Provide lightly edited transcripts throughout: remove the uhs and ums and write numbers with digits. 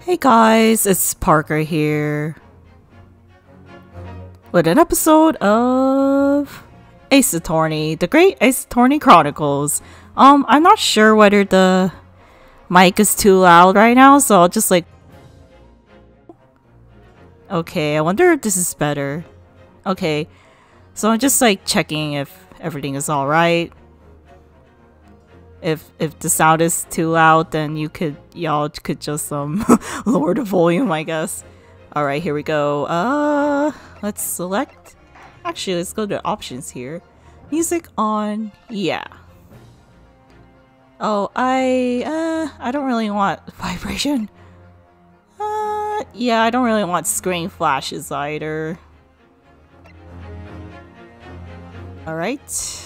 Hey guys, it's Parker here with an episode of Ace Attorney, the Great Ace Attorney Chronicles. I'm not sure whether the mic is too loud right now, so I'll just okay, I wonder if this is better. Okay, so I'm just checking if everything is alright. If the sound is too loud, then y'all could just lower the volume, I guess. Alright, here we go. Let's select. Actually, let's go to options here. Music on, yeah. Oh, I don't really want vibration. Yeah, I don't really want screen flashes either. Alright.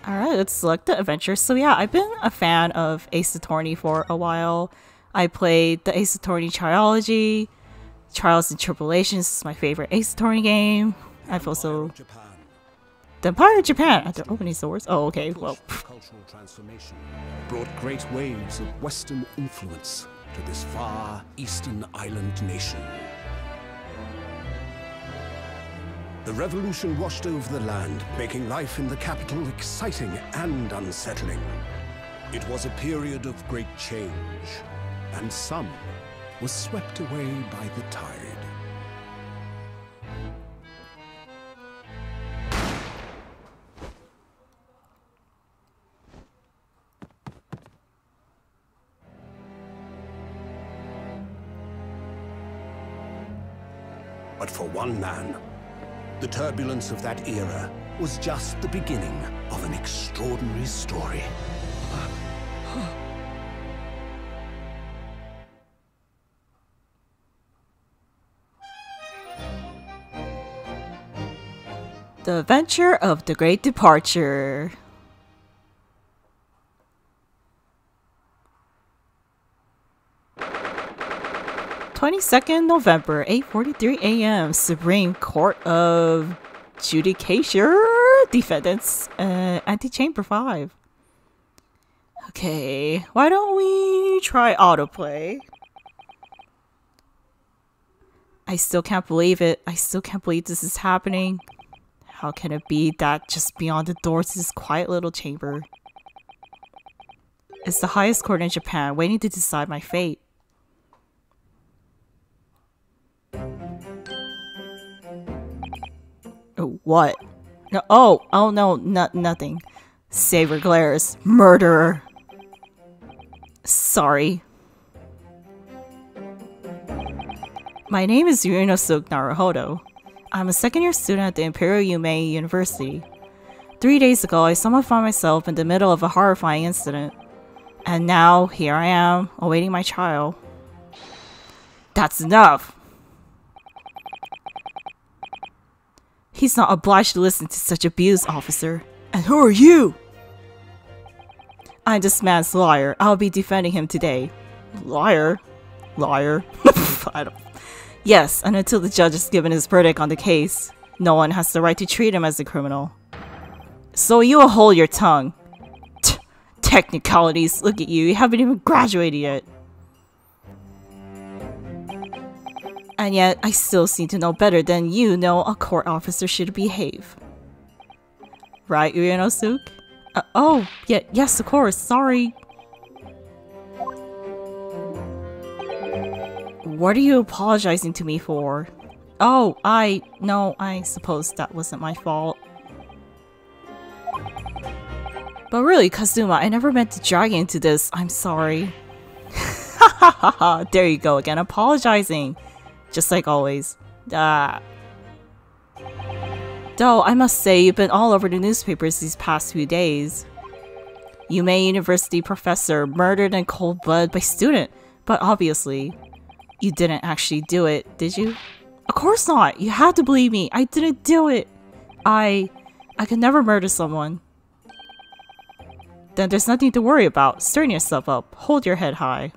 Alright, let's select the adventure. So yeah, I've been a fan of Ace Attorney for a while. I played the Ace Attorney Trilogy. Trials and Tribulations is my favorite Ace Attorney game. I've also... The Empire of Japan! At the opening doors? Oh, okay, well... Cultural transformation brought great waves of Western influence to this far eastern island nation. The revolution washed over the land, making life in the capital exciting and unsettling. It was a period of great change, and some was swept away by the tide. But for one man, the turbulence of that era was just the beginning of an extraordinary story. The Adventure of the Great Departure. 22nd November, 8:43 a.m. Supreme Court of Judicature Defendants, Antechamber 5. Okay, why don't we try autoplay? I still can't believe it. I still can't believe this is happening. How can it be that just beyond the doors is this quiet little chamber? It's the highest court in Japan, waiting to decide my fate. Oh, what? No, oh no, nothing. Saber glares. Murderer. Sorry. My name is Ryunosuke Naruhodo. I'm a second-year student at the Imperial Yumei University. 3 days ago, I somehow found myself in the middle of a horrifying incident. And now, here I am, awaiting my trial. That's enough! He's not obliged to listen to such abuse, officer. And who are you? I'm this man's lawyer. I'll be defending him today. Liar? Liar? I don't... Yes, and until the judge has given his verdict on the case, no one has the right to treat him as a criminal. So you'll hold your tongue. Technicalities, look at you. You haven't even graduated yet. And yet, I still seem to know better than you know a court officer should behave. Right, Ryunosuke? Oh, yeah, yes, of course, sorry. What are you apologizing to me for? Oh, no, I suppose that wasn't my fault. But really, Kazuma, I never meant to drag you into this. I'm sorry. Ha ha ha ha, there you go again, apologizing. Just like always. Though, I must say, you've been all over the newspapers these past few days. Yumei University professor murdered in cold blood by student. But obviously, you didn't actually do it, did you? Of course not! You have to believe me! I didn't do it! I could never murder someone. Then there's nothing to worry about. Stirring yourself up. Hold your head high.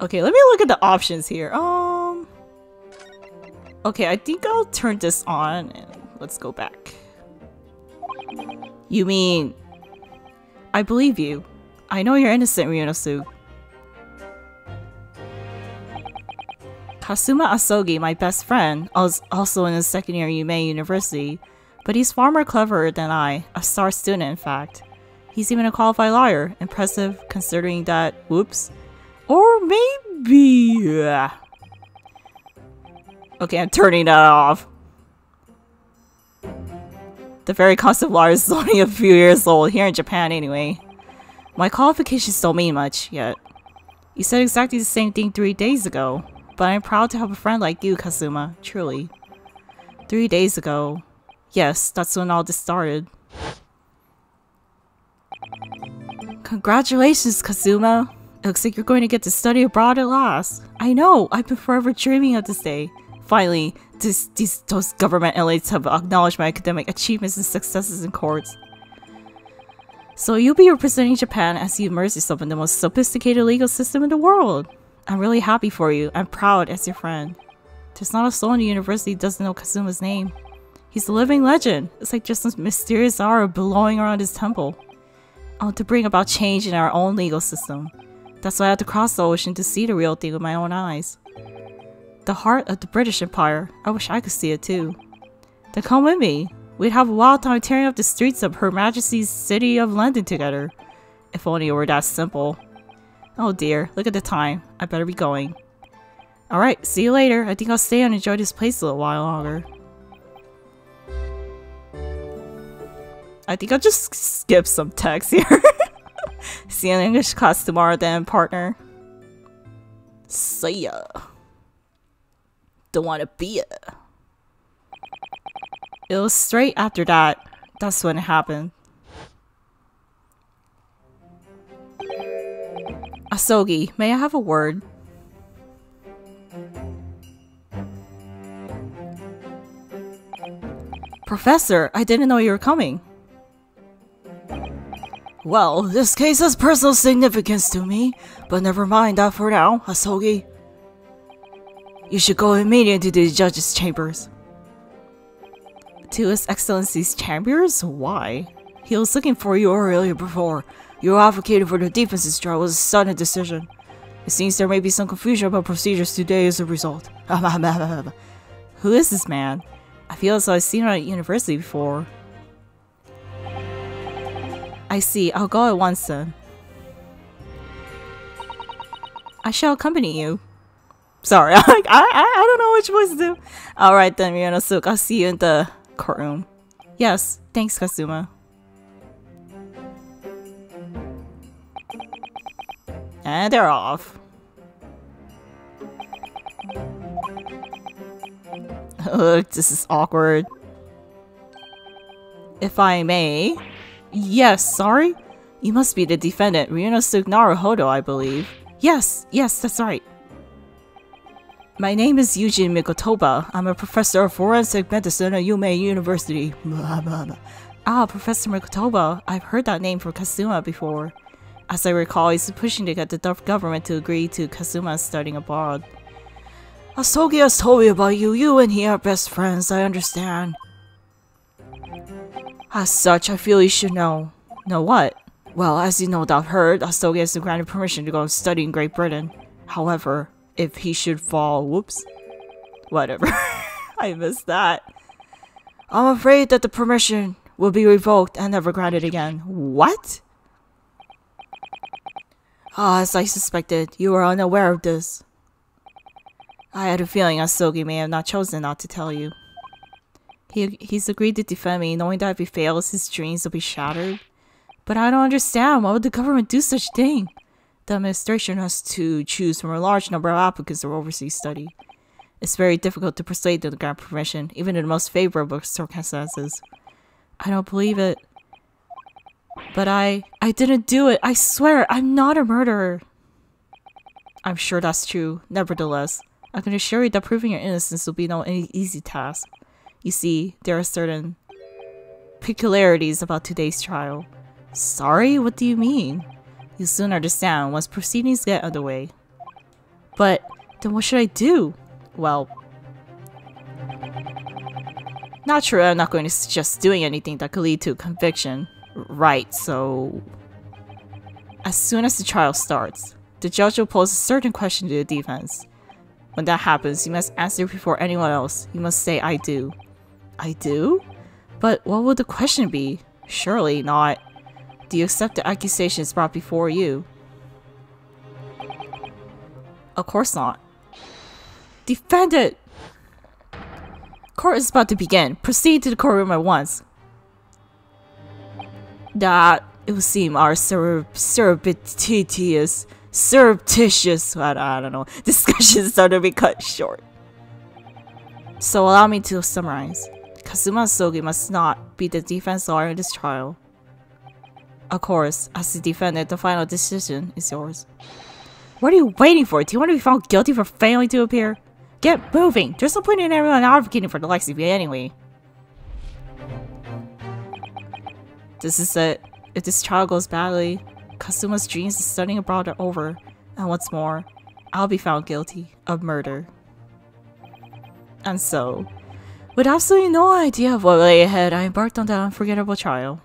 Okay, let me look at the options here. Okay, I think I'll turn this on and let's go back. You mean... I believe you. I know you're innocent, Ryunosuke. Kasuma Asogi, my best friend, is also in his second year at Yume University, but he's far more clever than I, a star student in fact. He's even a qualified lawyer, impressive considering that, whoops. Or maybe... Okay, I'm turning that off. The very concept of lawyer is only a few years old, here in Japan anyway. My qualifications don't mean much yet. You said exactly the same thing 3 days ago. But I'm proud to have a friend like you, Kazuma, truly. 3 days ago. Yes, that's when all this started. Congratulations, Kazuma! It looks like you're going to get to study abroad at last. I know! I've been forever dreaming of this day. Finally, those government elites have acknowledged my academic achievements and successes in courts. So you'll be representing Japan as you immerse yourself in the most sophisticated legal system in the world. I'm really happy for you. I'm proud as your friend. There's not a soul in the university who doesn't know Kazuma's name. He's a living legend. It's like just a mysterious aura blowing around his temple. I want to bring about change in our own legal system. That's why I had to cross the ocean to see the real thing with my own eyes. The heart of the British Empire. I wish I could see it too. Then come with me. We'd have a wild time tearing up the streets of Her Majesty's City of London together. If only it were that simple. Oh dear, look at the time. I better be going. Alright, see you later. I think I'll stay and enjoy this place a little while longer. I think I'll just skip some text here. See you in English class tomorrow then, partner. See ya. Don't wanna be ya. It was straight after that. That's when it happened. Asogi, may I have a word? Professor, I didn't know you were coming. Well, this case has personal significance to me, but never mind that for now, Asogi. You should go immediately to the judge's chambers. To His Excellency's chambers? Why? He was looking for you earlier before. You advocated for the defense's trial was a sudden decision. It seems there may be some confusion about procedures today as a result. Who is this man? I feel as though I've seen him at university before. I see. I'll go at once then. I shall accompany you. Sorry, I don't know which voice to do. Alright then, Ryunosuke. I'll see you in the courtroom. Yes, thanks, Kazuma. And they're off. Ugh, this is awkward. If I may... Yes, sorry? You must be the defendant, Ryunosuke Naruhodo, I believe. Yes, that's right. My name is Eugene Mikotoba. I'm a professor of forensic medicine at Yume University. Ah, Professor Mikotoba. I've heard that name from Kazuma before. As I recall, he's pushing to get the government to agree to Kazuma studying abroad. Asogi has told me about you. You and he are best friends, I understand. As such, I feel you should know. Know what? Well, as you no doubt heard, Asogi has been granted permission to go and study in Great Britain. However, if he should fall... Whoops. Whatever. I missed that. I'm afraid that the permission will be revoked and never granted again. What? Ah, as I suspected, you were unaware of this. I had a feeling Asogi may have not chosen not to tell you. He's agreed to defend me, knowing that if he fails, his dreams will be shattered. But I don't understand. Why would the government do such a thing? The administration has to choose from a large number of applicants for overseas study. It's very difficult to persuade them to grant permission, even in the most favorable circumstances. I don't believe it. But I didn't do it. I swear, I'm not a murderer. I'm sure that's true. Nevertheless, I can assure you that proving your innocence will be no easy task. You see, there are certain peculiarities about today's trial. Sorry? What do you mean? You'll soon understand once proceedings get underway. But, then what should I do? Well... Naturally, I'm not going to suggest doing anything that could lead to a conviction. Right, so... As soon as the trial starts, the judge will pose a certain question to the defense. When that happens, you must answer before anyone else. You must say, I do. I do? But what would the question be? Surely not. Do you accept the accusations brought before you? Of course not. Defend it! Court is about to begin. Proceed to the courtroom at once. That, it would seem, our surreptitious, I don't know, discussions started to be cut short. So allow me to summarize. Kazuma Sogi must not be the defense lawyer in this trial. Of course, as the defendant, the final decision is yours. What are you waiting for? Do you want to be found guilty for failing to appear? Get moving! There's no point in everyone advocating for the likes of you anyway. This is it. If this trial goes badly, Kazuma's dreams of studying abroad are over. And what's more, I'll be found guilty of murder. And so, with absolutely no idea of what lay ahead, I embarked on the unforgettable trial.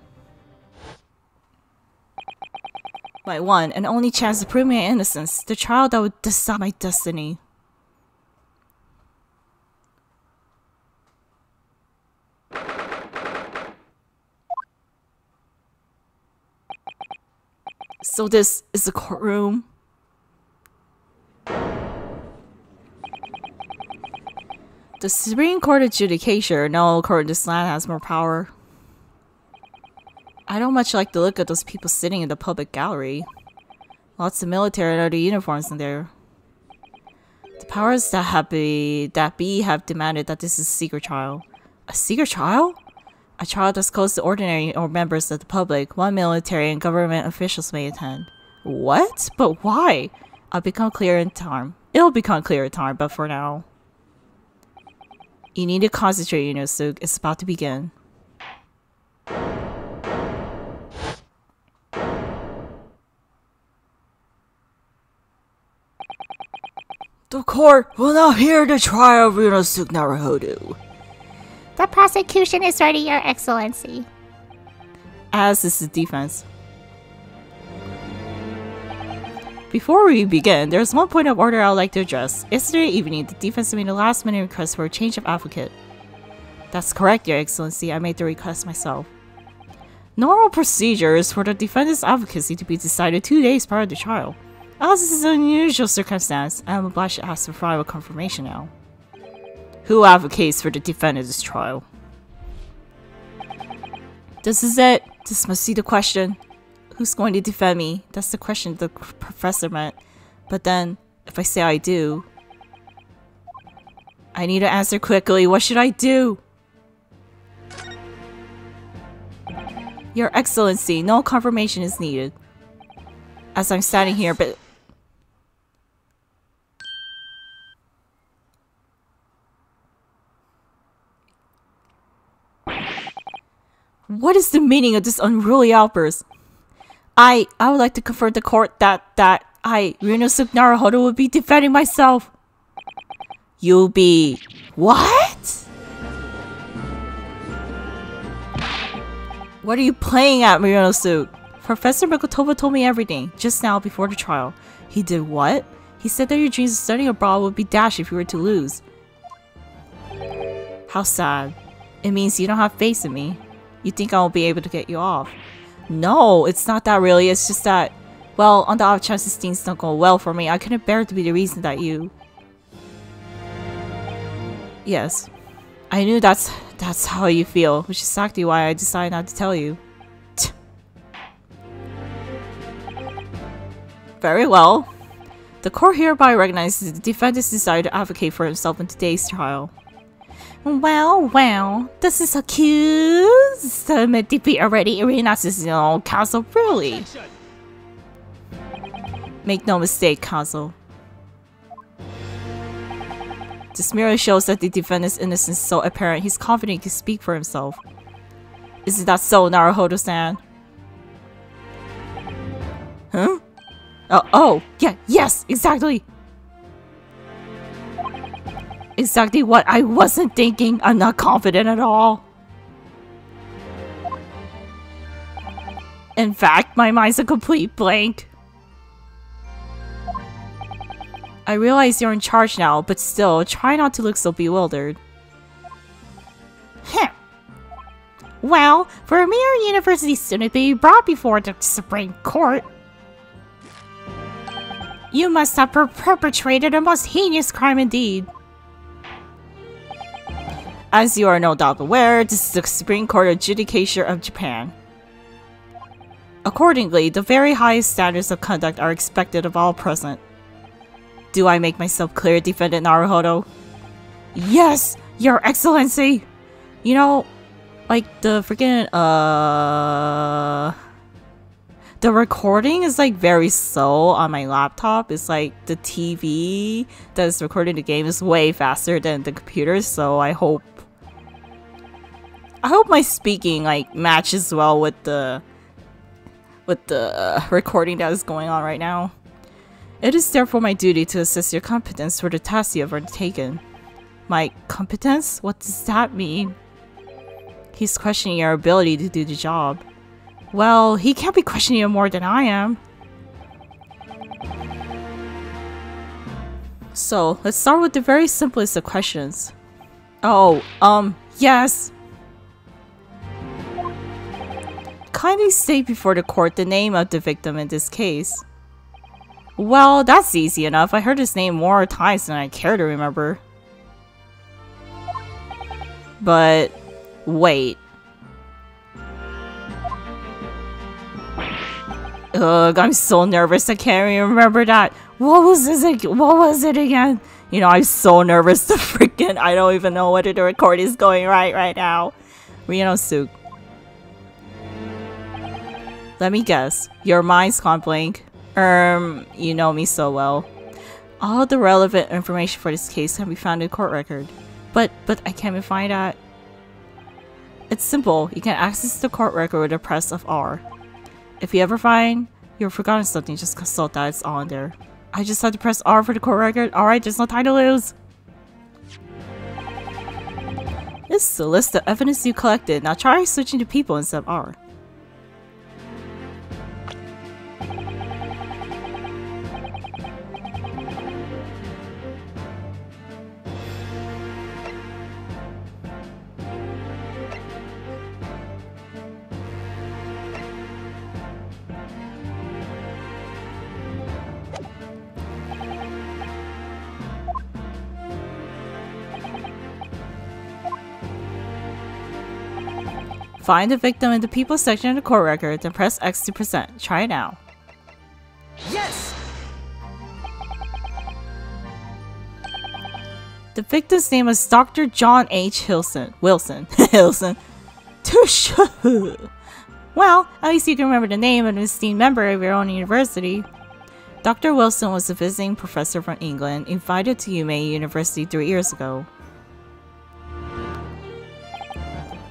My one and only chance to prove my innocence, the trial that would decide my destiny. So this is the courtroom. The Supreme Court adjudicator. No court in this land has more power. I don't much like the look of those people sitting in the public gallery. Lots of military and other uniforms in there. The powers that be have demanded that this is a secret trial. A secret trial? A trial that's closed to ordinary or members of the public. One military and government officials may attend. What? But why? It'll become clear in time, but for now. You need to concentrate, Ryunosuke. It's about to begin. The court will now hear the trial of Ryunosuke Naruhodo. The prosecution is ready, Your Excellency. As is the defense. Before we begin, there's one point of order I would like to address. Yesterday evening, the defense made a last-minute request for a change of advocate. That's correct, Your Excellency. I made the request myself. Normal procedure is for the defendant's advocacy to be decided 2 days prior to trial. As this is an unusual circumstance, I am obliged to ask for final confirmation now. Who advocates for the defendant's trial? This is it. This must be the question. Who's going to defend me? That's the question the professor meant. But then, if I say I do... I need to answer quickly. What should I do? Your Excellency, no confirmation is needed. As I'm standing here, but... What is the meaning of this unruly outburst? I would like to confirm the court that I, Ryunosuke Naruhodo, will be defending myself. You'll be... What? What are you playing at, Ryunosuke? Professor Mikotoba told me everything, just now before the trial. He did what? He said that your dreams of studying abroad would be dashed if you were to lose. How sad. It means you don't have faith in me. You think I won't be able to get you off. No, it's not that really. It's just that, well, on the off chances things don't go well for me, I couldn't bear to be the reason that you... Yes. I knew that's how you feel, which is exactly why I decided not to tell you. Very well. The court hereby recognizes the defendant's desire to advocate for himself in today's trial. Well, this is so cute. Some defeat already. Arena's own counsel, really. Make no mistake, counsel. This merely shows that the defendant's innocence is so apparent he's confident he can speak for himself. Isn't that so, Naruhodo-san? Huh? Oh, yeah, yes, exactly! Exactly what I wasn't thinking. I'm not confident at all. In fact, my mind's a complete blank. I realize you're in charge now, but still, try not to look so bewildered. Heh. Well, for a mere university student to be brought before the Supreme Court, you must have perpetrated a most heinous crime indeed. As you are no doubt aware, this is the Supreme Court Adjudicature of Japan. Accordingly, the very highest standards of conduct are expected of all present. Do I make myself clear, Defendant Naruhodo? Yes, Your Excellency! You know, like the freaking, the recording is like very slow on my laptop. It's like the TV that is recording the game is way faster than the computer, so I hope my speaking like matches well with the recording that is going on right now. It is therefore my duty to assess your competence for the task you have undertaken. My competence? What does that mean? He's questioning your ability to do the job. Well, he can't be questioning you more than I am. So, let's start with the very simplest of questions. Oh, yes! Kindly state before the court the name of the victim in this case. Well, that's easy enough. I heard his name more times than I care to remember. But, wait. Ugh, I'm so nervous I can't even remember that. What was it again? You know, I'm so nervous to freaking... I don't even know whether the recording is going right now. Ryunosuke. Let me guess. Your mind's gone blank. You know me so well. All the relevant information for this case can be found in the court record. But I can't even find that. It's simple. You can access the court record with the press of R. If you ever find you've forgotten something, just consult that. It's all in there. I just had to press R for the court record. Alright, there's no time to lose. This is the list of evidence you collected. Now try switching to people instead of R. Find the victim in the people section of the court record, then press X to present. Try it now. Yes! The victim's name is Dr. John H. Wilson. Hilson. Tush! Well, at least you can remember the name of an esteemed member of your own university. Dr. Wilson was a visiting professor from England, invited to Yume University 3 years ago.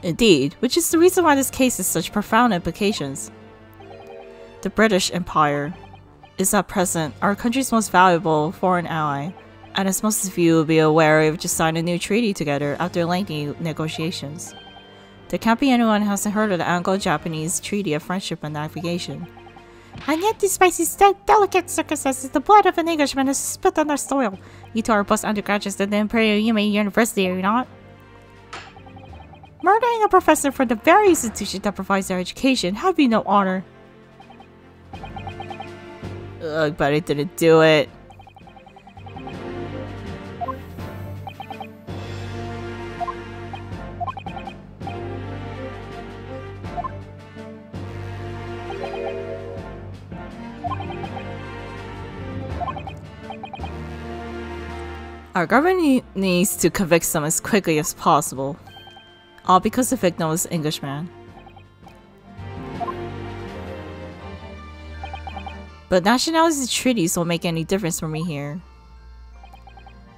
Indeed, which is the reason why this case has such profound implications. The British Empire is at present our country's most valuable foreign ally, and as most of you will be aware, we've just signed a new treaty together after lengthy negotiations. There can't be anyone who hasn't heard of the Anglo-Japanese Treaty of Friendship and Navigation. And yet, despite these delicate circumstances, the blood of an Englishman is spit on our soil. You two are both undergraduates at the Imperial Yume University, are you not? Murdering a professor for the very institution that provides their education had been no honor. Ugh, but I didn't do it. Our government needs to convict them as quickly as possible. All because the victim was an Englishman. But nationality treaties won't make any difference for me here.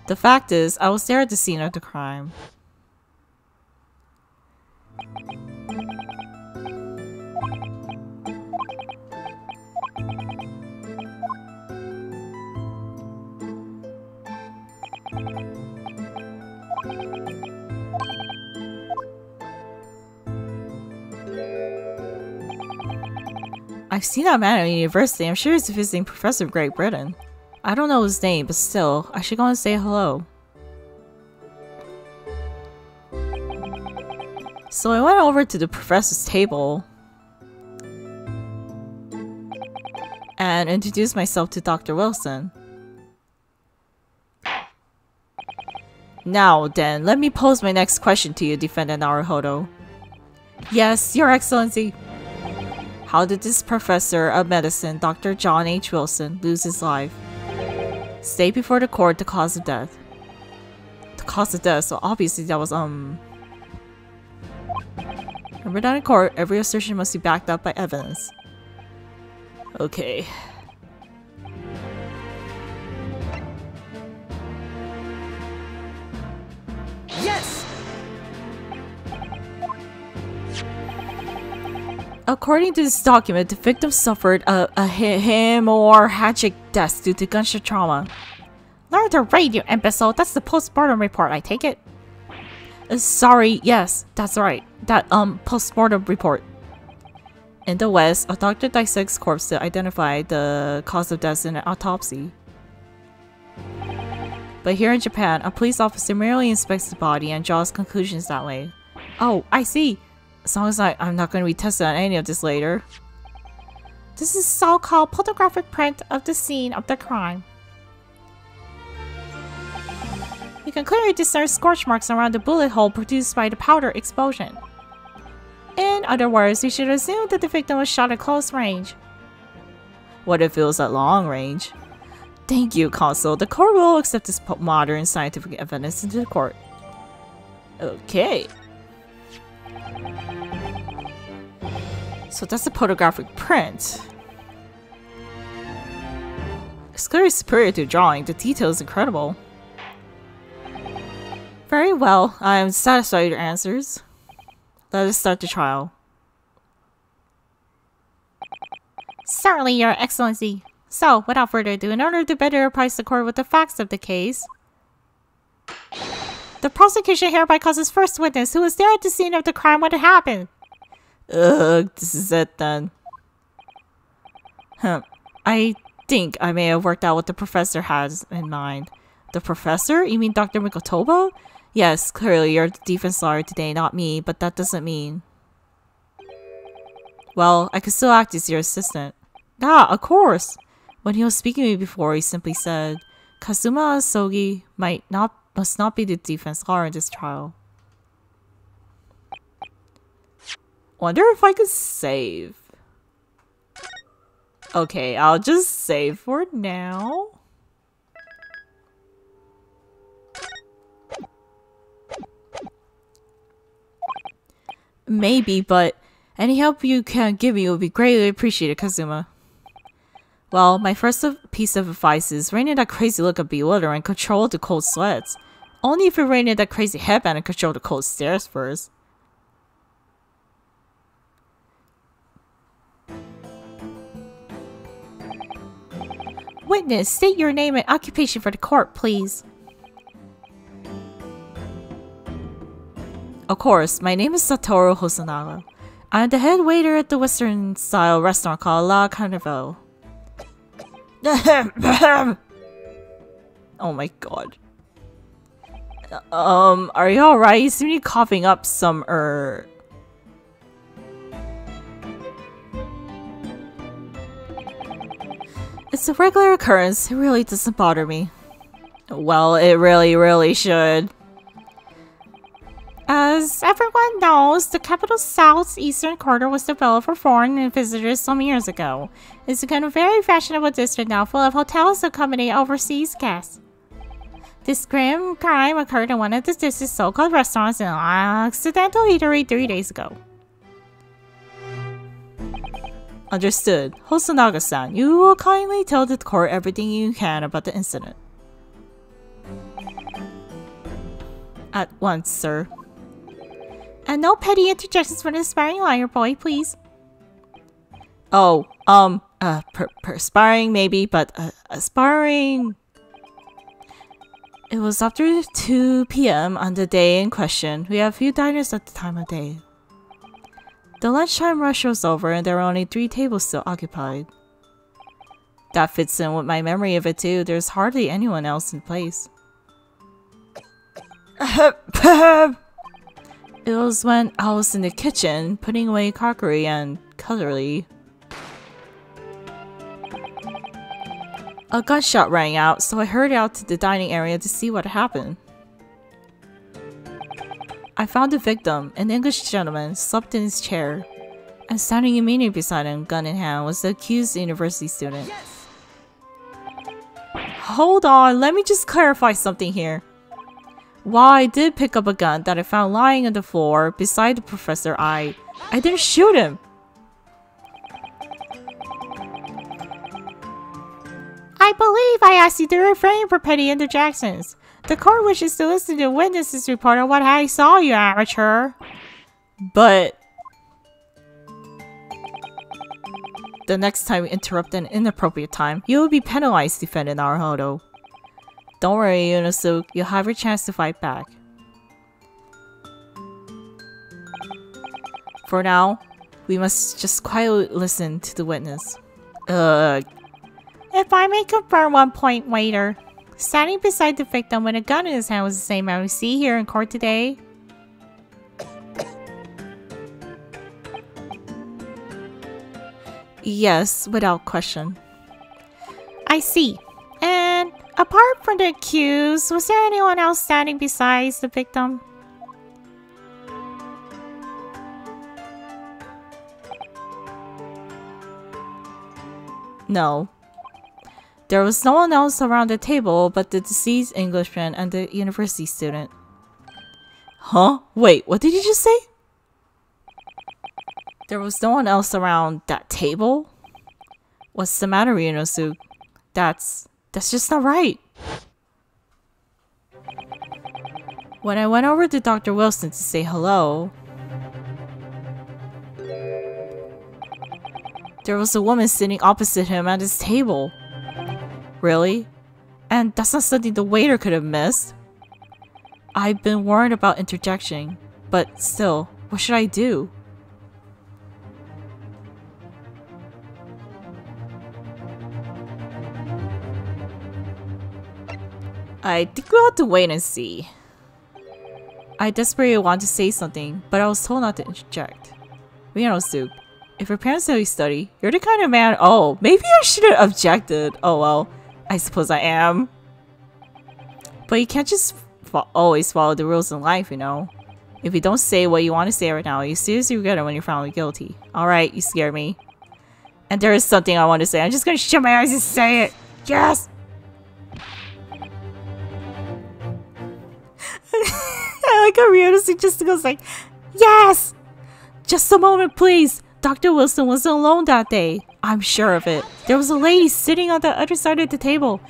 The fact is, I was there at the scene of the crime. I've seen that man at university. I'm sure he's a visiting professor of Great Britain. I don't know his name, but still, I should go and say hello. So I went over to the professor's table and introduced myself to Dr. Wilson. Now then, let me pose my next question to you, Defendant Naruhodo. Yes, Your Excellency. How did this professor of medicine, Dr. John H. Wilson, lose his life? State before the court the cause of death. The cause of death, so obviously that was, Remember that in court, every assertion must be backed up by evidence. Okay. Yes! According to this document, the victim suffered a hemorrhagic death due to gunshot trauma. Learn to read, you imbecile. That's the postmortem report, I take it. Sorry, yes, that's right. That, postmortem report. In the West, a doctor dissects corpse to identify the cause of death in an autopsy. But here in Japan, a police officer merely inspects the body and draws conclusions that way. Oh, I see. As long as I'm not going to be tested on any of this later. This is so-called photographic print of the scene of the crime. You can clearly discern scorch marks around the bullet hole produced by the powder explosion. In other words, we should assume that the victim was shot at close range. What if it was at long range? Thank you, Consul. The court will accept this modern scientific evidence into the court. Okay. So that's a photographic print. It's clearly superior to drawing. The detail is incredible. Very well. I am satisfied with your answers. Let us start the trial. Certainly, Your Excellency. So, without further ado, in order to better apprise the court with the facts of the case, the prosecution hereby calls its first witness, who was there at the scene of the crime when it happened. Ugh, this is it then. I think I may have worked out what the professor has in mind. The professor? You mean Dr. Mikotoba? Yes, clearly you're the defense lawyer today, not me, but that doesn't mean... Well, I could still act as your assistant. Ah, of course! When he was speaking to me before, he simply said, Kazuma Asogi must not be the defense lawyer in this trial. Wonder if I could save. Okay, I'll just save for now. Maybe, but any help you can give me will be greatly appreciated, Kazuma. Well, my first piece of advice is rein in that crazy look of bewilderment and control the cold sweats. Only if you rein in that crazy headband and control the cold stares first. Witness, state your name and occupation for the court, please. Of course, my name is Satoru Hosonaga. I'm the head waiter at the Western-style restaurant called La Carnival. Oh my god. Are you alright? You seem to be coughing up some, It's a regular occurrence. It really doesn't bother me. Well, it really should. As everyone knows, the capital's southeastern quarter was developed for foreign visitors some years ago. It's become a very fashionable district now, full of hotels accommodate overseas guests. This grim crime occurred in one of the district's so-called restaurants in an accidental eatery 3 days ago. Understood. Hosonaga-san, you will kindly tell the court everything you can about the incident. At once, sir. And no petty interjections from an aspiring lawyer boy, please. Oh, perspiring maybe, but aspiring... It was after 2 p.m. on the day in question. We have few diners at the time of day. The lunchtime rush was over and there were only 3 tables still occupied. That fits in with my memory of it too. There's hardly anyone else in place. It was when I was in the kitchen putting away crockery and cutlery. A gunshot rang out, so I hurried out to the dining area to see what happened. I found the victim, an English gentleman, slumped in his chair, and standing immediately beside him, gun in hand, was the accused university student. Yes. Hold on, let me just clarify something here. While I did pick up a gun that I found lying on the floor beside the professor, I didn't shoot him. I believe I asked you to refrain from petty interjections. The court wishes to listen to witnesses report on what I saw, you amateur. But the next time you interrupt an inappropriate time, you will be penalized, defended Naruhodo. Don't worry, Ryunosuke, you'll have your chance to fight back. For now, we must just quietly listen to the witness. Ugh. If I may confirm one point, waiter. Standing beside the victim with a gun in his hand was the same man we see here in court today. Yes, without question. I see. And apart from the accused, was there anyone else standing besides the victim? No. There was no one else around the table but the deceased Englishman and the university student. Huh? Wait, what did you just say? There was no one else around that table? What's the matter, Ryunosuke? That's just not right. When I went over to Dr. Wilson to say hello, there was a woman sitting opposite him at his table. Really? And that's not something the waiter could have missed. I've been warned about interjecting, but still, what should I do? I think we'll have to wait and see. I desperately want to say something, but I was told not to interject. Ryunosuke, if your parents know you study, you're the kind of man— oh, maybe I shouldn't have objected. Oh well, I suppose I am. But you can't just always follow the rules in life, you know? If you don't say what you want to say right now, you seriously regret it when you're found guilty. Alright, you scared me. And there is something I want to say. I'm just gonna shut my eyes and say it. Yes! I like how Ryunosuke just goes like, yes! Just a moment, please. Dr. Wilson wasn't alone that day. I'm sure of it. There was a lady sitting on the other side of the table.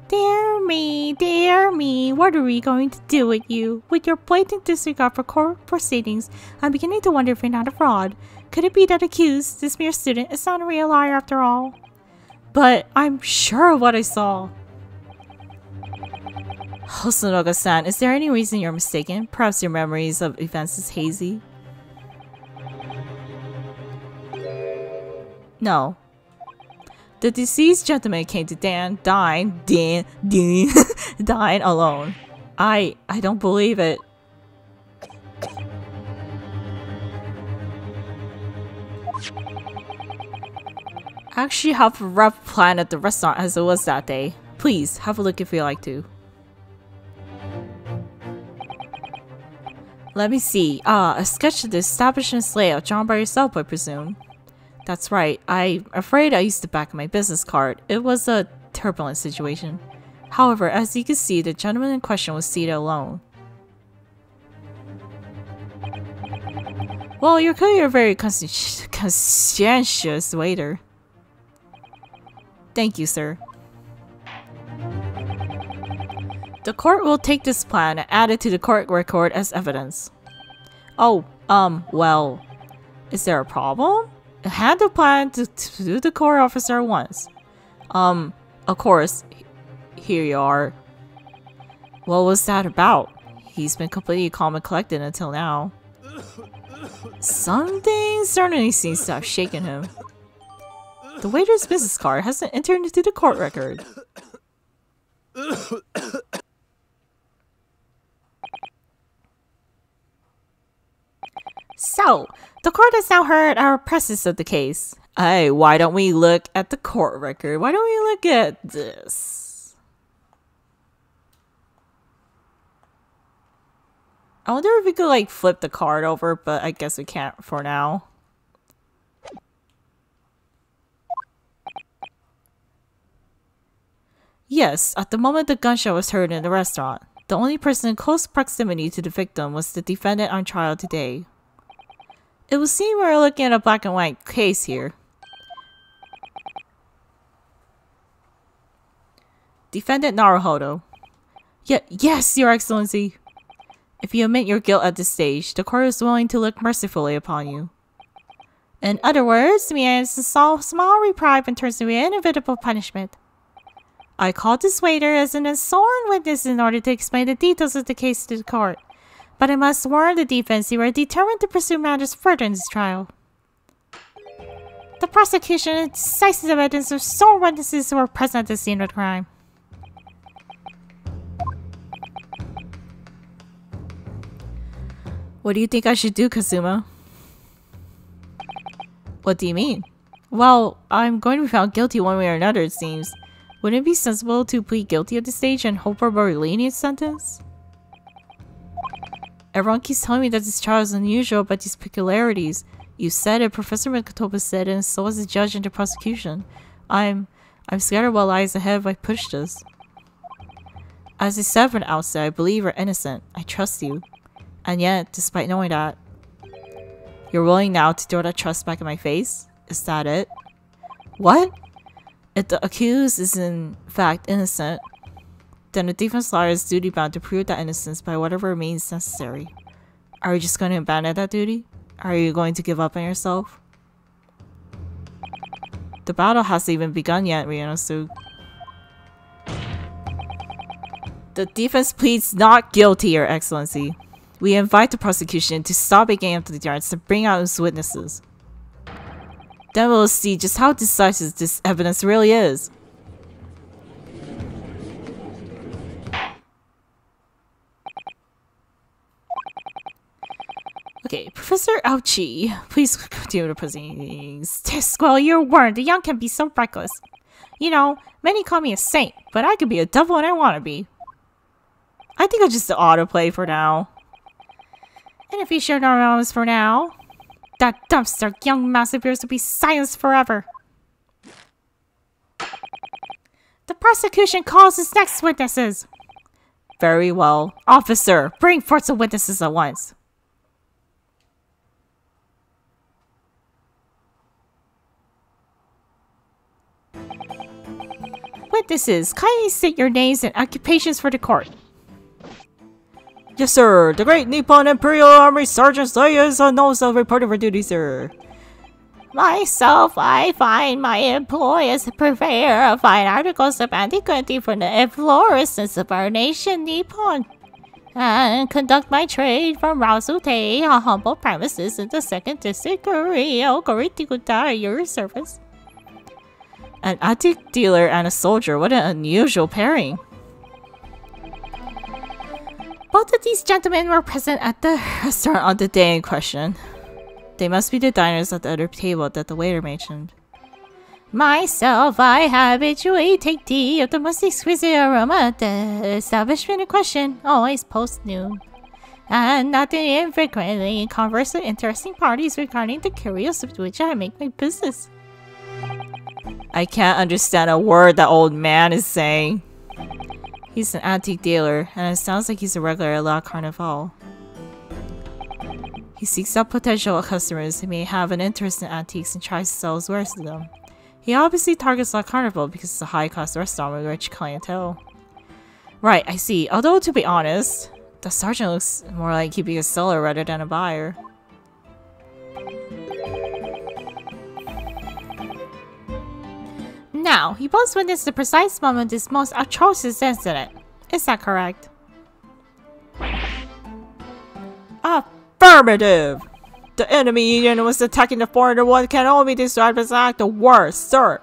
Dear me, what are we going to do with you? With your blatant disregard for court proceedings, I'm beginning to wonder if you're not a fraud. Could it be that accused, this mere student, is not a real liar after all? But I'm sure of what I saw. Hosonoga-san, is there any reason you're mistaken? Perhaps your memories of events is hazy? No. The deceased gentleman came to dine alone. I don't believe it. I actually have a rough plan at the restaurant as it was that day. Please, have a look if you like to. Let me see. A sketch of the establishment's layout drawn by yourself, I presume. That's right. I'm afraid I used the back of my business card. It was a turbulent situation. However, as you can see, the gentleman in question was seated alone. Well, you're clearly a very conscientious waiter. Thank you, sir. The court will take this plan and add it to the court record as evidence. Oh, well, is there a problem? Hand the plan to the court officer once. Of course, here you are. What was that about? He's been completely calm and collected until now. Something certainly seems to have shaken him. The waiter's business card hasn't entered into the court record. So, the court has now heard our presence of the case. Hey, why don't we look at the court record? Why don't we look at this? I wonder if we could like flip the card over, but I guess we can't for now. Yes, at the moment the gunshot was heard in the restaurant, the only person in close proximity to the victim was the defendant on trial today. It would seem we're looking at a black and white case here. Defendant Naruhodo. Yes, Your Excellency. If you admit your guilt at this stage, the court is willing to look mercifully upon you. In other words, we ask a small reprieve in terms of inevitable punishment. I called this waiter as an sworn witness in order to explain the details of the case to the court. But I must warn the defense you are determined to pursue matters further in this trial. The prosecution has decisive evidence of sworn witnesses who were present at the scene of the crime. What do you think I should do, Kazuma? What do you mean? Well, I'm going to be found guilty one way or another, it seems. Wouldn't it be sensible to plead guilty at this stage and hope for a more lenient sentence? Everyone keeps telling me that this trial is unusual about these peculiarities. You said it, Professor Mikotoba said it, and so was the judge and the prosecution. I'm scared of what lies ahead if I push this. As I said from the outset, I believe you're innocent. I trust you. And yet, despite knowing that, you're willing now to throw that trust back in my face? Is that it? What? If the accused is in fact innocent, then the defense lawyer is duty-bound to prove that innocence by whatever means necessary. Are you just going to abandon that duty? Are you going to give up on yourself? The battle hasn't even begun yet, Ryunosuke. The defense pleads not guilty, Your Excellency. We invite the prosecution to stop making empty threats and bring out its witnesses. Then we'll see just how decisive this evidence really is. Okay, Professor Ouchi, please continue the proceedings. Well, you're warned. The young can be so reckless. You know, many call me a saint, but I could be a devil when I want to be. I think I'll just autoplay for now. And if you show no remorse for now, that dumpster young mouse appears to be silenced forever. The prosecution calls its next witnesses. Very well. Officer, bring forth the witnesses at once. Witnesses, kindly state your names and occupations for the court. Yes, sir. The Great Nippon Imperial Army Sergeant Seiya is also reporting for duty, sir. Myself, I find my employ as a purveyor of fine articles of antiquity for the florists of our nation, Nippon, and conduct my trade from Ryunosuke, a humble premises in the 2nd District, Korea. At your service. An antique dealer and a soldier. What an unusual pairing. Both of these gentlemen were present at the restaurant on the day in question. They must be the diners at the other table that the waiter mentioned. Myself, I habitually take tea of the most exquisite aroma at the establishment in question, always post-noon. And not infrequently converse with interesting parties regarding the curios with which I make my business. I can't understand a word that old man is saying. He's an antique dealer, and it sounds like he's a regular at La Carnival. He seeks out potential customers who may have an interest in antiques and tries to sell his wares to them. He obviously targets La Carnival because it's a high-cost restaurant with rich clientele. Right, I see. Although, to be honest, the sergeant looks more like he'd be a seller rather than a buyer. Now, you both witnessed the precise moment of this most atrocious incident. Is that correct? Affirmative! The enemy union was attacking the foreigner. One can only be described as act the worst, sir.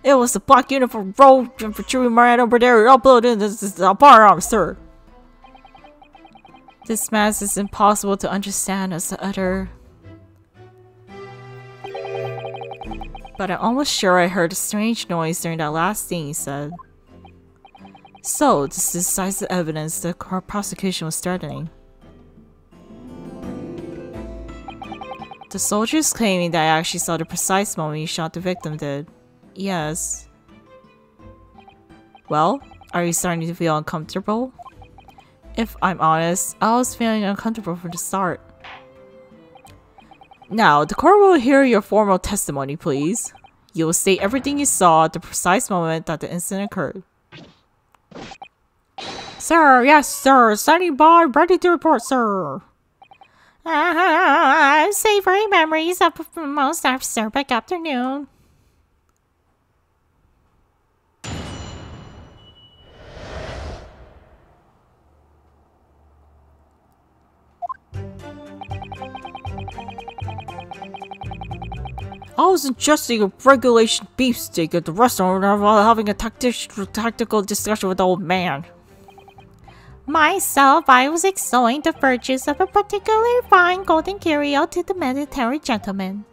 It was the black uniform road infantry man over there uploaded this firearm, sir. This mass is impossible to understand as the utter. But I'm almost sure I heard a strange noise during that last thing he said. So, this is decisive evidence the prosecution was threatening. The soldiers claiming that I actually saw the precise moment you shot the victim did. Yes. Well, are you starting to feel uncomfortable? If I'm honest, I was feeling uncomfortable from the start. Now, the court will hear your formal testimony, please. You will state everything you saw at the precise moment that the incident occurred. Sir, yes, sir. Standing by, ready to report, sir. Savory memories of most after back afternoon. I was ingesting a regulation beefsteak at the restaurant while having a tactical discussion with the old man. Myself, I was extolling the virtues of a particularly fine golden curio to the military gentleman.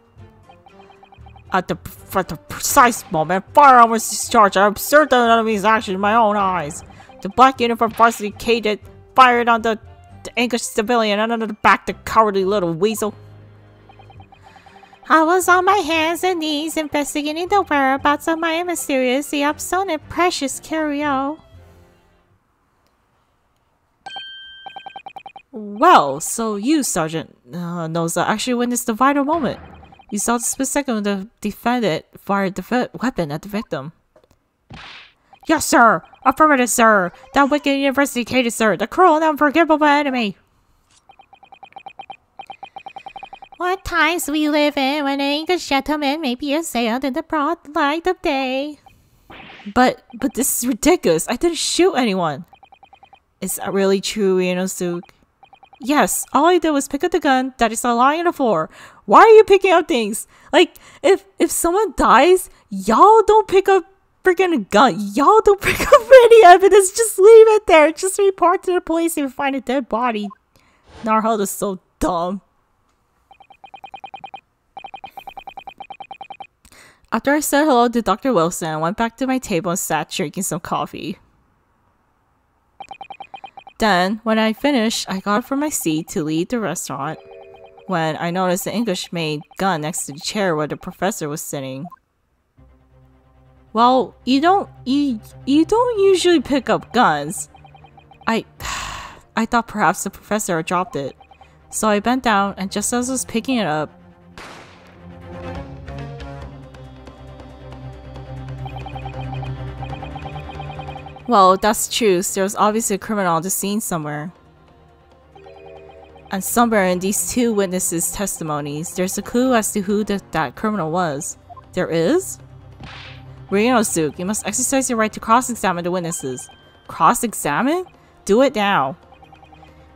At the precise moment, firearm was discharged. I observed the enemy's action in my own eyes. The black uniform varsity cadet fired on the English civilian and under the back the cowardly little weasel. I was on my hands and knees investigating the whereabouts of my mysteriously obscene and precious curio. Well, so you, Sergeant Noza, actually witnessed the vital moment. You saw the split second when the defendant fired the weapon at the victim. Yes, sir. Affirmative, sir. That wicked university cadet, sir. The cruel and unforgivable enemy. What times we live in when an English gentleman may be assailed in the broad light of day. But this is ridiculous. I didn't shoot anyone. Is that really true, Ryunosuke? Yes, all I did was pick up the gun that is lying on the floor. Why are you picking up things? Like, if someone dies, y'all don't pick up freaking gun. Y'all don't pick up any evidence. Just leave it there. Just report to the police if you find a dead body. Narhud is so dumb. After I said hello to Dr. Wilson, I went back to my table and sat drinking some coffee. Then, when I finished, I got up from my seat to leave the restaurant when I noticed the English-made gun next to the chair where the professor was sitting. Well, you don't usually pick up guns. I thought perhaps the professor had dropped it. So I bent down and just as I was picking it up, well, that's true. There was obviously a criminal on the scene somewhere. And somewhere in these two witnesses' testimonies, there's a clue as to who that criminal was. There is? Ryunosuke, you must exercise your right to cross-examine the witnesses. Cross-examine? Do it now.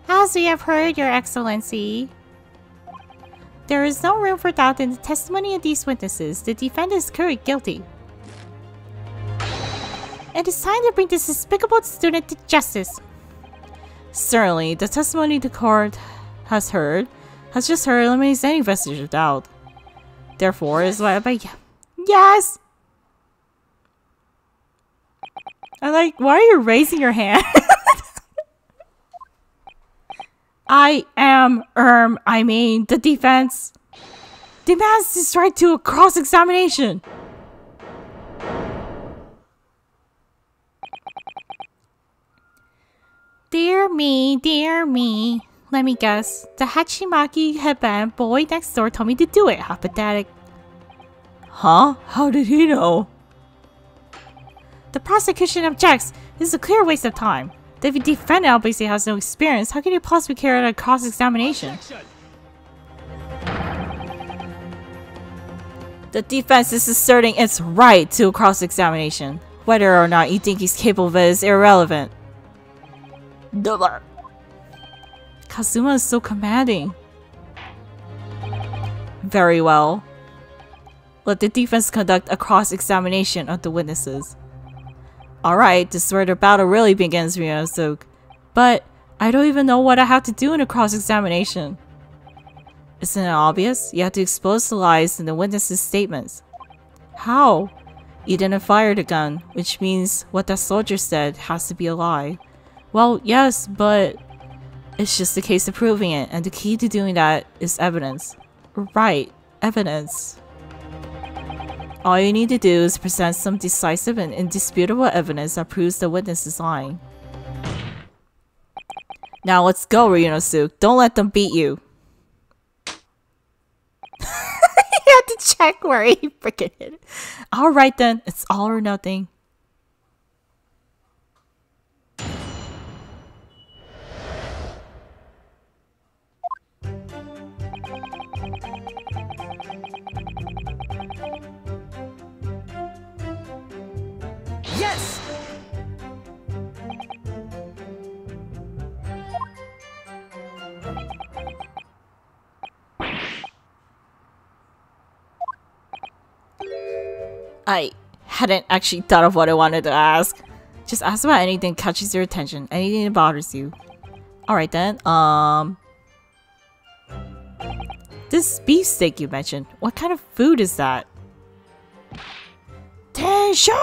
As we have heard, Your Excellency, there is no room for doubt in the testimony of these witnesses. The defendant is clearly guilty. It is time to bring this despicable student to justice. Certainly, the testimony the court has just heard eliminates any vestige of doubt. Therefore, is why yes! I'm like, why are you raising your hand? The defense demands this right to a cross-examination. Dear me. Let me guess. The Hachimaki headband boy next door told me to do it. How pathetic. Huh? How did he know? The prosecution objects. This is a clear waste of time. The defendant obviously has no experience. How can you possibly carry out a cross-examination? The defense is asserting its right to a cross-examination. Whether or not you think he's capable of it is irrelevant. Kazuma is so commanding. Very well. Let the defense conduct a cross-examination of the witnesses. Alright, this is where the battle really begins, Ryunosuke. But I don't even know what I have to do in a cross-examination. Isn't it obvious? You have to expose the lies in the witnesses' statements. How? You didn't fire the gun, which means what that soldier said has to be a lie. Well, yes, but it's just a case of proving it, and the key to doing that is evidence. Right, evidence. All you need to do is present some decisive and indisputable evidence that proves the witness is lying. Now let's go, Ryunosuke. Don't let them beat you. You had to check where he freaking hit it. Alright then, it's all or nothing. Yes! I hadn't actually thought of what I wanted to ask. Just ask about anything that catches your attention, anything that bothers you. Alright then, this beefsteak you mentioned, what kind of food is that? Tension!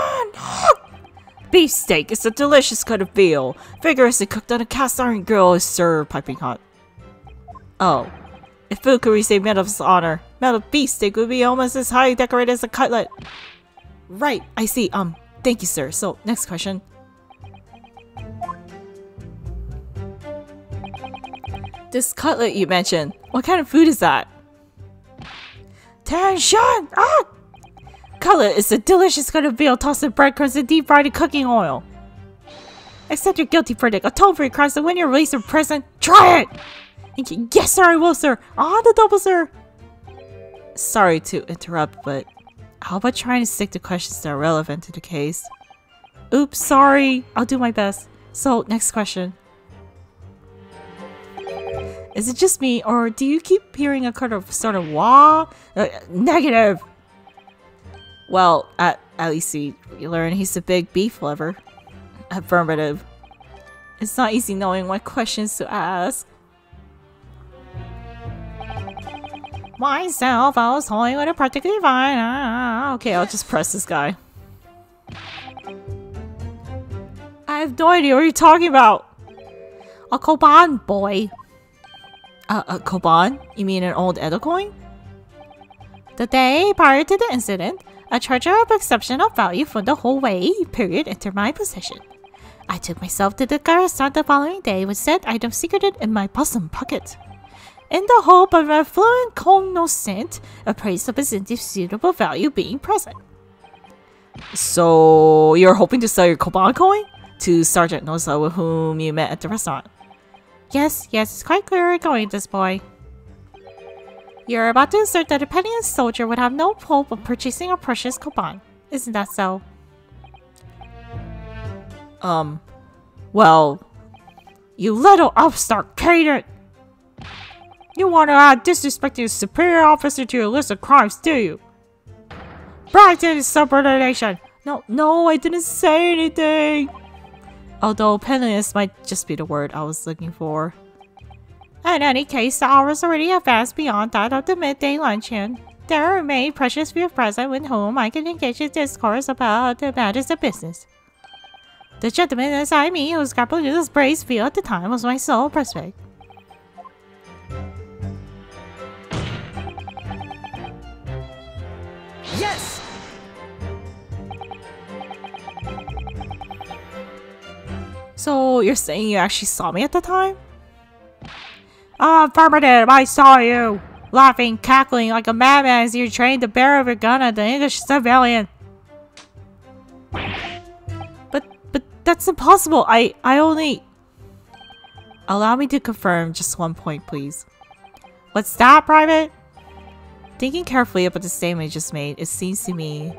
Beefsteak is a delicious cut of veal, vigorously cooked on a cast iron grill is served piping hot. Oh, if food could receive medal of honor, medal beefsteak would be almost as highly decorated as a cutlet. Right, I see. Thank you, sir. So, next question. This cutlet you mentioned, what kind of food is that? Tension! Cutlet is a delicious cut of veal tossed in breadcrumbs and deep fried in cooking oil. Accept your guilty verdict. Atone for your crimes and win your release from prison. Try it! Yes, sir, I will, sir. The double, sir. Sorry to interrupt, but how about trying to stick to questions that are relevant to the case? Oops, sorry. I'll do my best. So, next question. Is it just me, or do you keep hearing a kind of sort of wah? Negative! Well, at least you learn he's a big beef lover. Affirmative. It's not easy knowing what questions to ask. Myself, I was toying with a particularly fine. Okay, I'll just press this guy. I have no idea what you're talking about. A koban, boy. A koban? You mean an old Edo coin? The day prior to the incident, a treasure of exceptional value from the whole way period entered my possession. I took myself to the garrison the following day with said item secreted in my bosom pocket, in the hope of an affluent cognoscent appraised of its indisputable value being present. So, you're hoping to sell your koban coin? To Sergeant Nosa, with whom you met at the restaurant? Yes, it's quite clear you're going this boy. You're about to assert that a penniless soldier would have no hope of purchasing a precious koban. Isn't that so? Well, you little upstart Kaden! You want to add disrespecting a superior officer to your list of crimes, do you? Bribes and subordination! No, I didn't say anything! Although penniless might just be the word I was looking for. In any case, the hours already advanced beyond that of the midday luncheon. There remain precious few present with whom I can engage in discourse about the matters of business. The gentleman beside me whose grappled with this braised veal at the time was my sole prospect. Yes! So, you're saying you actually saw me at the time? Affirmative, I saw you! Laughing, cackling like a madman as you trained the barrel of your gun at the English civilian. But that's impossible. I only... Allow me to confirm just one point, please. What's that, Private? Thinking carefully about the statement you just made, it seems to me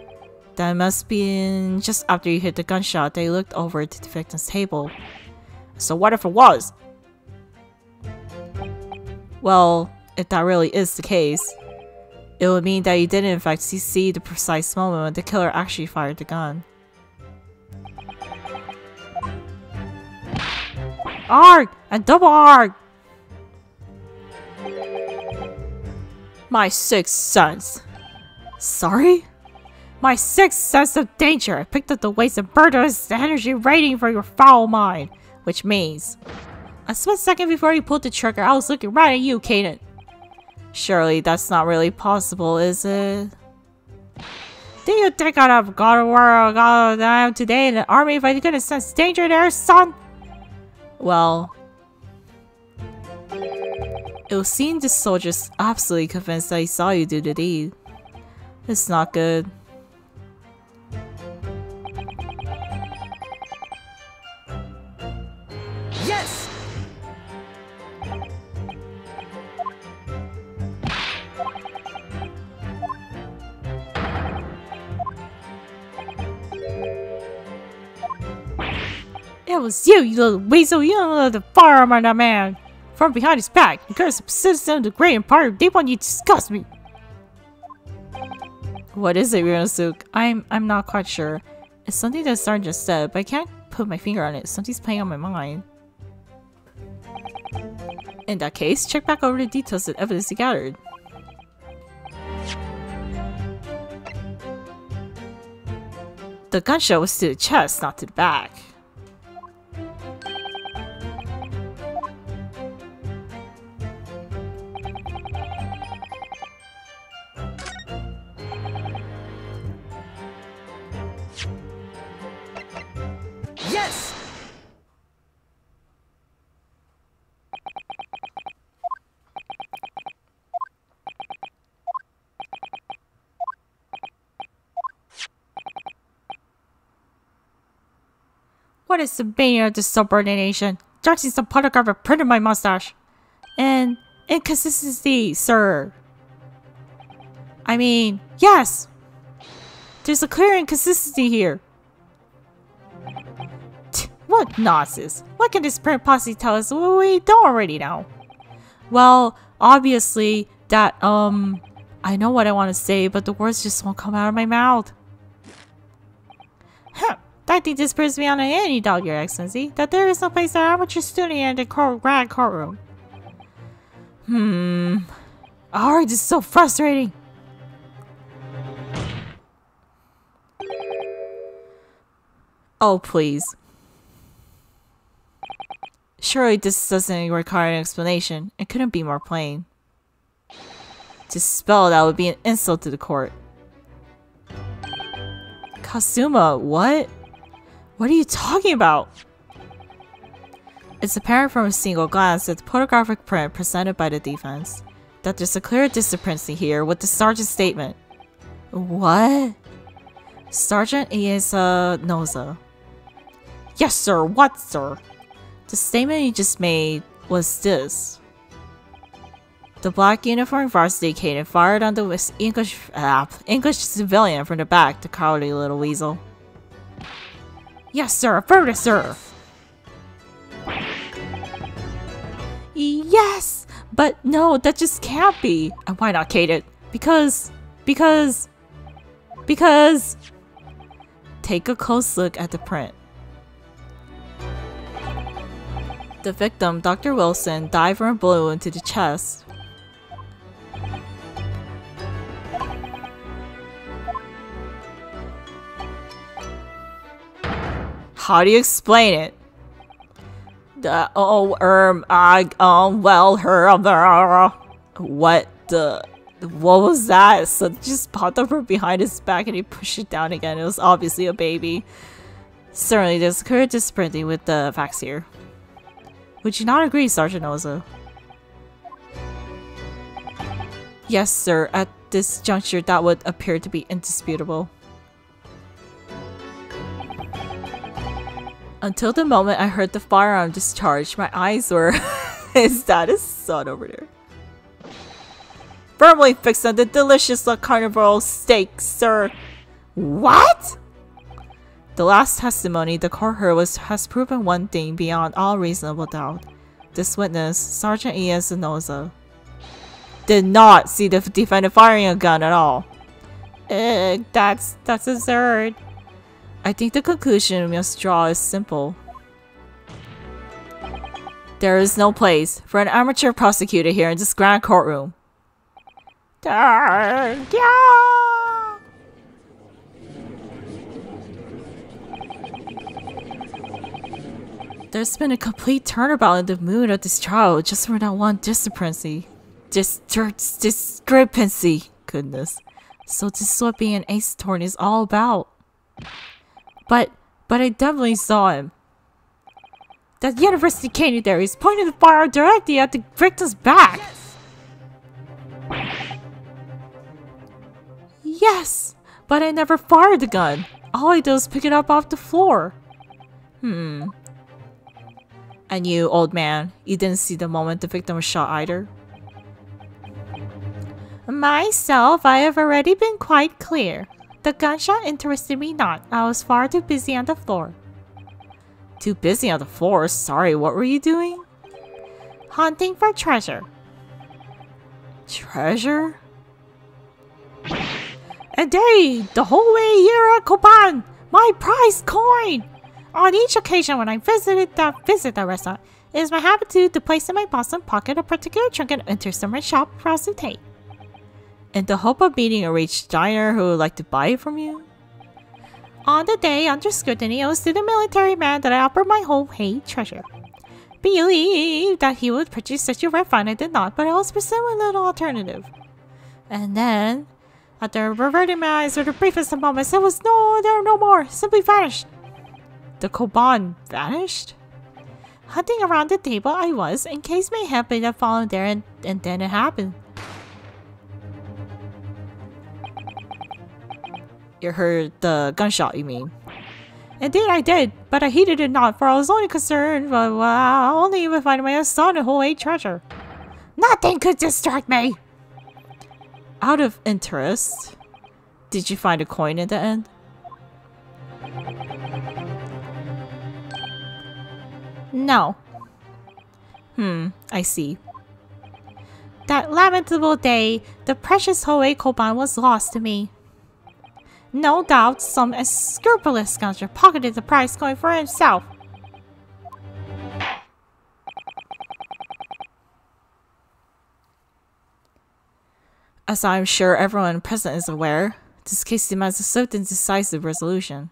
that it must be just after you hit the gunshot that you looked over to the victim's table. So what if it was? Well, if that really is the case, It would mean that you didn't in fact see the precise moment when the killer actually fired the gun. Arg! And double arg! My sixth sense. Sorry? My sixth sense of danger. I picked up the waste of murderous energy rating for your foul mind. Which means... A split second before you pulled the trigger, I was looking right at you, Kaden. Surely that's not really possible, is it? Do you think I'd have gone to where I am today in the army if I couldn't sense danger there, son? Well... It was seeing the soldiers absolutely convinced that he saw you do the deed. It's not good. Yes! It was you, you little weasel. You don't know the firearm on that man. From behind his back, you cursed a citizen of the great empire. Deep on you disgust me. What is it, Ryunosuke? I'm not quite sure. It's something that Sergeant just said, but I can't put my finger on it. Something's playing on my mind. In that case, check back over the details and evidence you gathered. The gunshot was to the chest, not to the back. Yes! What is the meaning of this subordination? Judging some photograph of print in my mustache. And inconsistency, sir. I mean, yes! There's a clear inconsistency here. What nonsense! What can this print posse tell us we don't already know? Well, obviously, that, I know what I want to say, but the words just won't come out of my mouth. Huh. I think this proves beyond any doubt, Your Excellency, that there is no place for amateur student in the grand courtroom. Alright, this is so frustrating. Oh, please. Surely this doesn't require an explanation. It couldn't be more plain. To spell that would be an insult to the court. Kasuma, what? What are you talking about? It's apparent from a single glance that the photographic print presented by the defense that there's a clear discrepancy here with the sergeant's statement. What? Sergeant Noza. Yes, sir. What, sir? The statement you just made was this. The black uniformed varsity Kaden fired on the English civilian from the back, the cowardly little weasel. Yes, sir. Affirmative, sir. Yes! But no, that just can't be. And why not, Kaden? Because... Take a close look at the print. The victim, Dr. Wilson, dived from a blow into the chest. How do you explain it? What was that? Something just popped up from behind his back and he pushed it down again. It was obviously a baby. Certainly, there's clear disparity with the facts here. Would you not agree, Sergeant Noza? Yes, sir. At this juncture, that would appear to be indisputable. Until the moment I heard the firearm discharge, my eyes were... Is that his son over there? Firmly fixed on the delicious carnival steak, sir. What? The last testimony the court heard has proven one thing beyond all reasonable doubt. This witness, Sergeant Noza. did not see the defendant firing a gun at all. That's absurd. I think the conclusion we must draw is simple. There is no place for an amateur prosecutor here in this grand courtroom. Yeah! There's been a complete turnabout in the mood of this trial just for that one discrepancy. Discrepancy. Goodness. So this is what being an ace attorney is all about. But I definitely saw him. That university candidate there is pointing the fire directly at the victim's back. Yes, but I never fired the gun. All I did was pick it up off the floor. And you, old man, you didn't see the moment the victim was shot either? Myself, I have already been quite clear. The gunshot interested me not. I was far too busy on the floor. Too busy on the floor? Sorry, what were you doing? Hunting for treasure. Treasure? Indeed, the whole way here at Koban, my prized coin! On each occasion when I visit the restaurant, it is my habit to place in my bosom pocket a particular trinket and enter some shop prostitute. In the hope of meeting a rich diner who would like to buy it from you? On the day under scrutiny, it was to the military man that I offered my whole hay treasure. Believed that he would purchase such a rare find, I did not, but I was pursuing a little alternative. And then, after reverting my eyes for the briefest of moments, there was no more, simply vanished. The Koban vanished? Hunting around the table I was, in case may happen to fallen there, and then it happened. You heard the gunshot, you mean? Indeed I did, but I heeded it not, for I was only concerned only with finding my son and whole treasure. Nothing could distract me! Out of interest, did you find a coin in the end? No. I see. That lamentable day, the precious Hoei Koban was lost to me. No doubt some unscrupulous scoundrel pocketed the prize coin for himself. As I'm sure everyone present is aware, this case demands a swift and decisive resolution.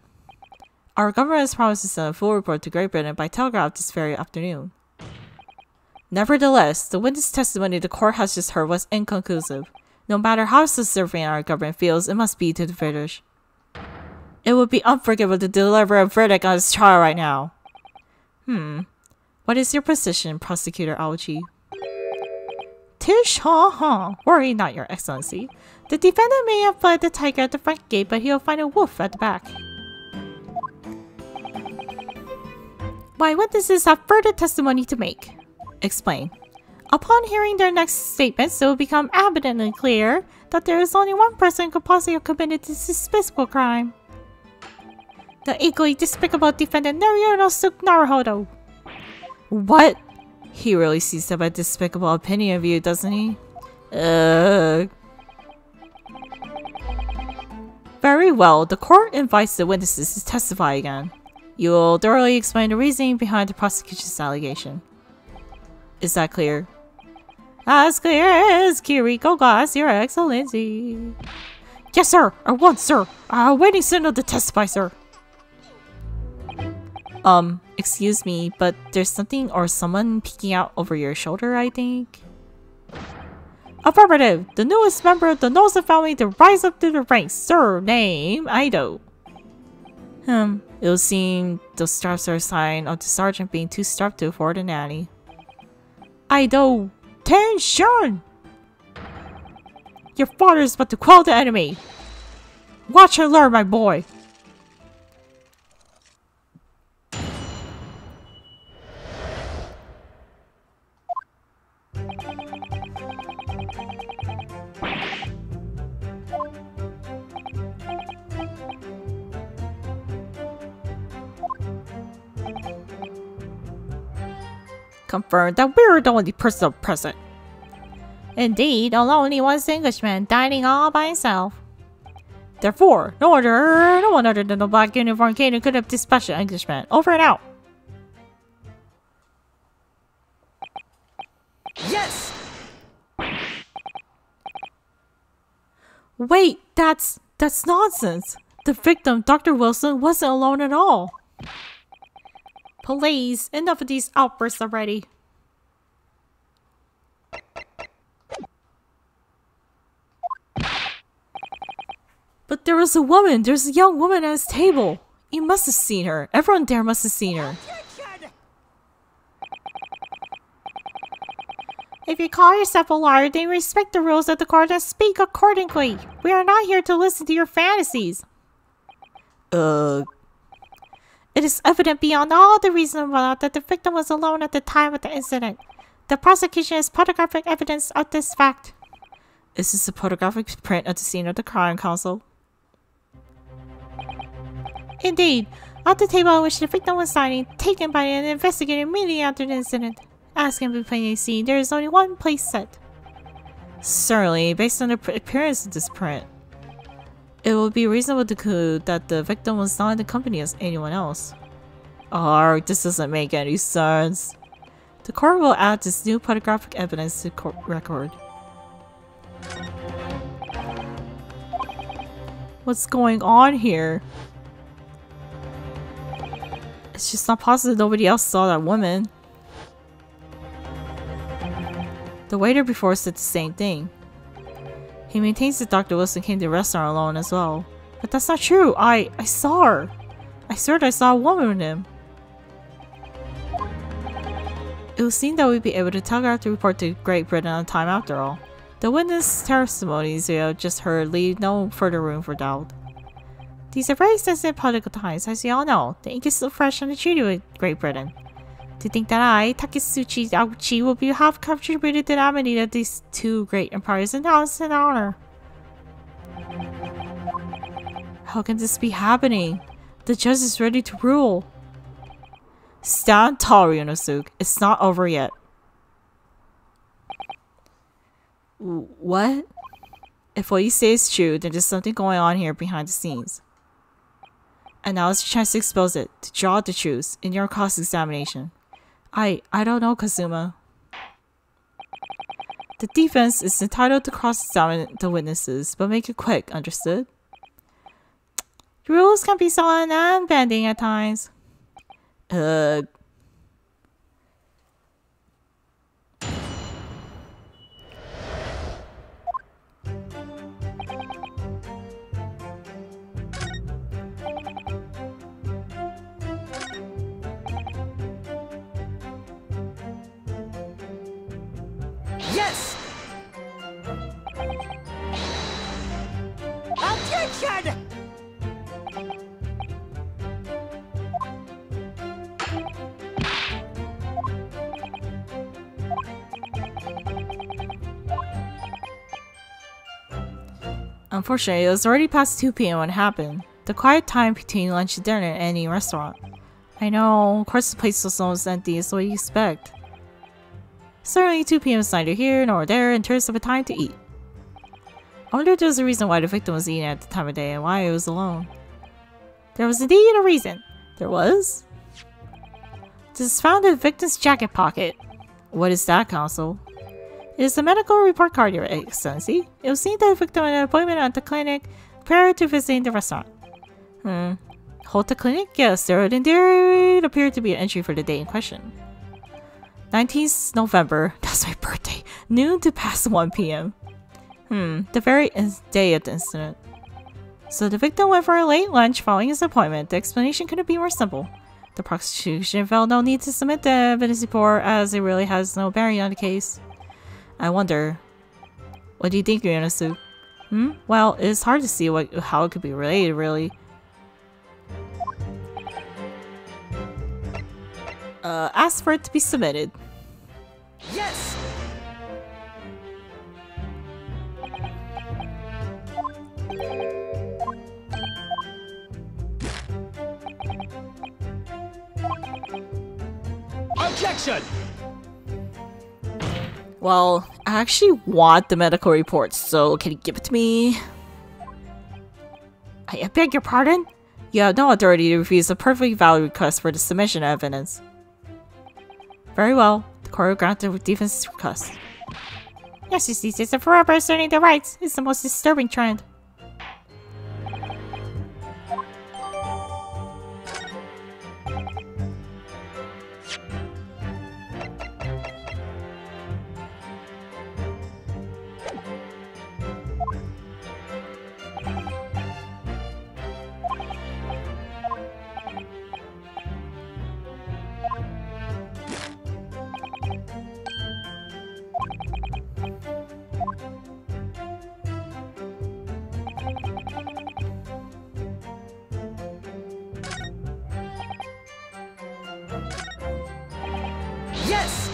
Our government has promised to send a full report to Great Britain by telegraph this very afternoon. Nevertheless, the witness testimony the court has just heard was inconclusive. No matter how subservient our government feels, it must be to the British. It would be unforgivable to deliver a verdict on this trial right now. What is your position, Prosecutor Aochi? Tish worry not, Your Excellency. The defendant may have fled the tiger at the front gate, but he'll find a wolf at the back. My witnesses have further testimony to make. Explain. Upon hearing their next statements, it will become evidently clear that there is only one person who could possibly have committed this despicable crime. The equally despicable defendant Ryunosuke Naruhodo. What? He really sees a despicable opinion of you, doesn't he? Very well, the court invites the witnesses to testify again. You will thoroughly explain the reasoning behind the prosecution's allegation. Is that clear? As clear as Kiriko Glass, Your Excellency. Yes, sir. At once, sir. Waiting signal to testify, sir. Excuse me, but there's something or someone peeking out over your shoulder, I think? Affirmative. The newest member of the Nosa family to rise up to the ranks, sir. Name, Aido. It will seem those straps are a sign of the sergeant being too strapped for the nanny. Aido, tension! Your father is but to quell the enemy. Watch and learn, my boy. Confirmed that we're the only person present. Indeed, alone he was an Englishman, dining all by himself. Therefore, no one other than the black uniform Caden could have dispatched an Englishman. Over and out. Yes! Wait, that's nonsense. The victim, Dr. Wilson, wasn't alone at all. Please, enough of these outbursts already. But there was a woman. There's a young woman at his table. You must have seen her. Everyone there must have seen her. If you call yourself a liar, then respect the rules of the court and speak accordingly. We are not here to listen to your fantasies. Ugh. It is evident beyond all the reasonable doubt that the victim was alone at the time of the incident. The prosecution has photographic evidence of this fact. Is this a photographic print of the scene of the crime, counsel? Indeed, at the table on which the victim was dining, taken by an investigator immediately after the incident. As can be plainly seen, there is only one place set. Certainly, based on the appearance of this print, it would be reasonable to conclude that the victim was not in the company as anyone else. Oh, this doesn't make any sense. The court will add this new photographic evidence to the court record. What's going on here? It's just not possible nobody else saw that woman. The waiter before said the same thing. He maintains that Dr. Wilson came to the restaurant alone as well. But that's not true. I saw her. I swear I saw a woman with him. It would seem that we'd be able to telegraph the report to Great Britain on time after all. The witness testimonies we have just heard leave no further room for doubt. These are very sensitive political times, as you all know. The ink is still fresh on the treaty with Great Britain. To think that I, Taketsuchi Auchi, will be half contributed to the amity of these two great empires and now it's an honor. How can this be happening? The judge is ready to rule. Stand tall, Ryunosuke. It's not over yet. What? If what you say is true, then there's something going on here behind the scenes. And now it's your chance to expose it, to draw out the truth in your cross-examination. I don't know, Kazuma. The defense is entitled to cross-examine the witnesses, but make it quick, understood? The rules can be so unbending at times. Yes! Objection! Unfortunately, it was already past 2 p.m. when it happened. The quiet time between lunch and dinner in any restaurant. I know, of course the place was almost empty, so what do you expect? Certainly 2 p.m. is neither here nor there in terms of a time to eat. I wonder if there was a reason why the victim was eating at the time of day and why he was alone. There was indeed a reason. There was? This is found in the victim's jacket pocket. What is that, counsel? It is a medical report card, Your Excellency. It was seen that the victim had an appointment at the clinic prior to visiting the restaurant. Hold the clinic? Yes, there would indeed appear to be an entry for the day in question. 19th November, that's my birthday, noon to past 1 p.m. The very day of the incident. So the victim went for a late lunch following his appointment. The explanation couldn't be more simple. The prosecution felt no need to submit the evidence report as it really has no bearing on the case. I wonder, what do you think, Ryunosuke? Well, it's hard to see how it could be related, really. Ask for it to be submitted. Yes! Objection! Well, I actually want the medical report, so can you give it to me? I beg your pardon? You have no authority to refuse a perfectly valid request for the submission of evidence. Very well. The court will grant the defense's request. Yes, it's a forever asserting their rights. It's the most disturbing trend. Yes!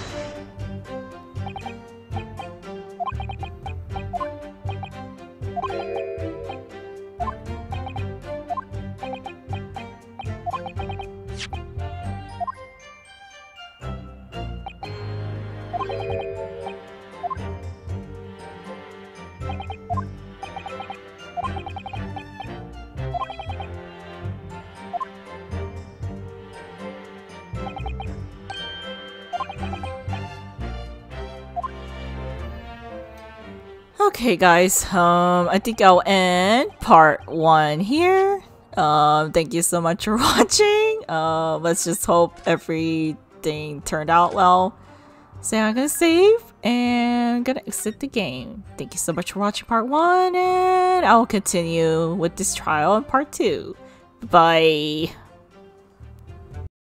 Okay, guys. I think I'll end part 1 here. Thank you so much for watching. Let's just hope everything turned out well. So I'm gonna save and gonna exit the game. Thank you so much for watching part 1, and I'll continue with this trial in part 2. Bye.